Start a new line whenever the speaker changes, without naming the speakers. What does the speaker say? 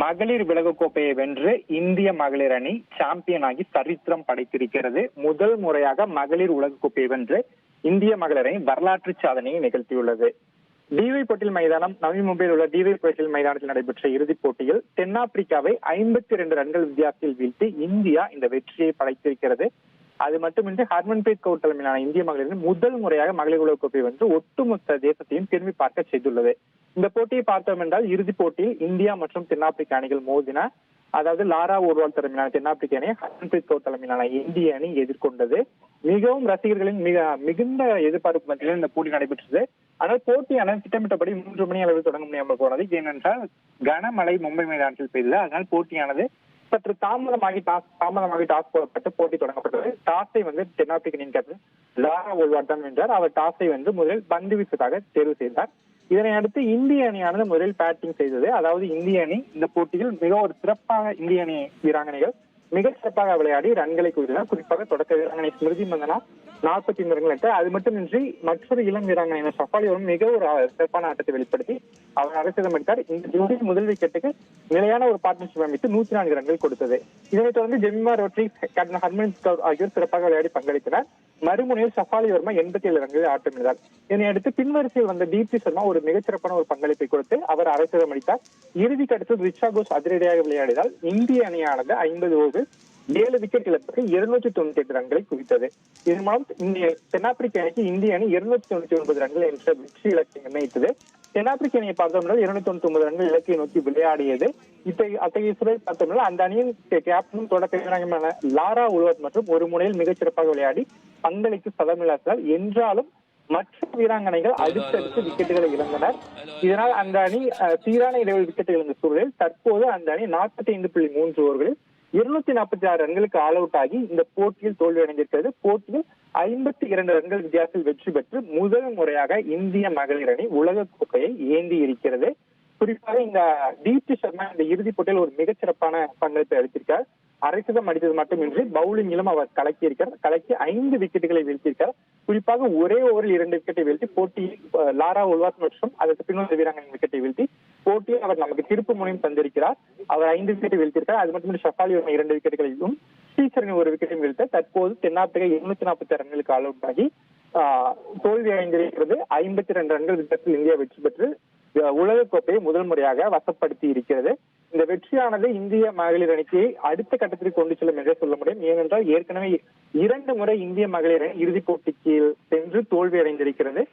மகளிர் உலகக்கோப்பையை வென்று இந்திய மகளிர் அணி சாம்பியன் ஆகி சரித்திரம் படைத்திருக்கிறது. முதல் முறையாக மகளிர் உலகக்கோப்பையை வென்று இந்திய மகளிர் அணி வரலாற்று சாதனையை நிகழ்த்தியுள்ளது. டிவை பட்டேல் மைதானம், நவி மும்பையில் உள்ள டிவை பட்டேல் மைதானத்தில் நடைபெற்ற இறுதிப் போட்டியில் தென்னாப்பிரிக்காவை 52 ரன்கள் வித்தியாசத்தில் வீழ்த்தி இந்தியா இந்த வெற்றியை படைத்திருக்கிறது. அது மட்டுமின்றி ஹர்மன்பிரீத் கவுர் தலைமையிலான இந்திய மகளிர் முதல் முறையாக மகளிர் உலகக்கோப்பை வென்று ஒட்டுமொத்த தேசத்தையும் திரும்பி பார்க்க செய்துள்ளது. இந்த போட்டியை பார்த்தோம் என்றால் இறுதிப் போட்டியில் இந்தியா மற்றும் தென்னாப்பிரிக்க அணிகள் மோதின. அதாவது லாரா ஓர்வால் தலைமையிலான தென்னாப்பிரிக்க அணியை ஹர்மன்பிரீத் கவுர் தலைமையிலான இந்திய அணி எதிர்கொண்டது. மிகவும் ரசிகர்களின் மிகுந்த எதிர்பார்ப்பு மத்தியில் இந்த போட்டி நடைபெற்றது. ஆனால் போட்டியான திட்டமிட்டபடி 3 மணி அளவில் தொடங்க முடியாமல் போனது. ஏனென்றால் கனமழை மும்பை மைதானத்தில் பெய்தது. அதனால் போட்டியானது சற்று தாமதமாகி டாஸ் போடப்பட்டு போட்டி தொடங்கப்பட்டது. டாஸை தென்னாப்பிரிக்க அணியின் கேப்டன் லாரா ஓல்வாட் தான் வென்றார். அவர் டாஸை முதலில் பந்து வீசுவதாக தேர்வு செய்தார். இதனை அடுத்து இந்திய அணியானது முதலில் பேட்டிங் செய்தது. அதாவது இந்திய அணி இந்த போட்டியில் மிக ஒரு சிறப்பாக இந்திய அணி வீராங்கனைகள் மிக சிறப்பாக விளையாடி ரன்களை குவித்தனர். குறிப்பாக தொடக்க வீராங்கனை ஸ்மிருதி மந்தனா 45 ரன்கள் எடுத்தார். அது மட்டுமின்றி மற்றொரு இளம் வீராங்கனை ஷஃபாலி வரும் மிக ஒரு சிறப்பான ஆட்டத்தை வெளிப்படுத்தி அவர் அரசிடம் எடுத்தார். இந்த ஜோடியின் முதல் விக்கெட்டுக்கு நிலையான ஒரு பார்ட்னர்ஷிப் அமைத்து 104 ரன்கள் கொடுத்தது. இதனைத் தொடர்ந்து ஜெமிமா ரோட்ரிக்ஸ், கேப்டன் ஹர்மன்பிரீத் கவுர் ஆகியோர் சிறப்பாக விளையாடி பங்களித்தனர். மறுமுனையில் ஷஃபாலி வர்மா 87 ரன்களில் ஆட்டமிழந்தார். இதனை அடுத்து பின்வரிசையில் வந்த தீப்தி சர்மா ஒரு மிகச்சிறப்பான ஒரு பங்களிப்பை கொடுத்து அவர் அரசிடம் அளித்தார். இறுதிக்கு அடுத்து ரிச்சா கோஷ் அதிரடியாக விளையாடியதால் இந்திய அணியானது 50 ஓவரில் 7 விக்கெட் இழப்புக்கு 298 ரன்களை குவித்தது. இதன் மூலம் தென்னாப்பிரிக்க அணிக்கு இந்திய அணி 299 ரன்கள் என்ற வெற்றி இலக்கை நிர்ணயித்தது. தென்னாப்பிரிக்க அணியை பார்த்தோம் 299 ரன்கள் இலக்கை நோக்கி விளையாடியது. அத்தகைய சூழல் பார்த்தோம் அந்த அணியின் கேப்டனும் தொடக்க வீராங்கமான லாரா ஓல்வாட் மற்றும் ஒரு முனையில் மிகச்சிறப்பாக விளையாடி பங்களிக்கு சதமில்லாததால் என்றாலும் மற்ற வீராங்கனைகள் அடுத்தடுத்து விக்கெட்டுகளை இழந்தனர். இதனால் அந்த அணி சீரான இடைவெளி விக்கெட்டுகள் இழந்த சூழலில் தற்போது அந்த அணி 45.3 ஓவர்களில் 246 ரன்களுக்கு ஆல் அவுட் ஆகி இந்த போட்டியில் தோல்வி அடைந்திருக்கிறது. போட்டியில் 52 ரன்கள் வித்தியாசத்தில் வெற்றி பெற்று முதல் முறையாக இந்திய மகளிர் அணி உலக கோப்பையை ஏந்தி இருக்கிறது. குறிப்பாக இந்த தீப்தி சர்மா இந்த இறுதிப் போட்டியில் ஒரு மிகச்சிறப்பான பங்களிப்பை அளித்திருக்கார். அரைசதம் அடித்தது மட்டுமின்றி பவுலிங்கிலும் அவர் கலக்கி 5 விக்கெட்டுகளை வீழ்த்தியிருக்கார். குறிப்பாக ஒரே ஓவரில் 2 விக்கெட்டை வீழ்த்தி போட்டியில் லாரா ஓல்வாட் மற்றும் அதற்கு பின்வந்த வீராங்கனை விக்கெட்டை வீழ்த்தி போட்டியில் அவர் நமக்கு திருப்பு முனையும் தந்திருக்கிறார். அவர் 5 விக்கெட்டை வீழ்த்தியிருக்கார். அது மட்டுமின்றி ஷஃபாலி 2 விக்கெட்டுகளையும் ஸ்ரீசரன் ஒரு விக்கெட்டையும் வீழ்த்த தற்போது தென்னாப்பிரிக்கா 246 ரன்களுக்கு ஆல் அவுட் ஆகி தோல்வி அடைந்திருக்கிறது. 52 ரன்கள் வித்தியாசத்தில் இந்தியா வெற்றி பெற்று உலக கோப்பையை முதல் முறையாக வசப்படுத்தி இருக்கிறது. இந்த வெற்றியானது இந்திய மகளிர் அணிக்கு அடுத்த கட்டத்திற்கு கொண்டு செல்லும் என்றே சொல்ல முடியும். ஏனென்றால் ஏற்கனவே 2 முறை இந்திய மகளிர் அணி இறுதிப் போட்டிக்கு சென்று தோல்வி அடைந்திருக்கிறது.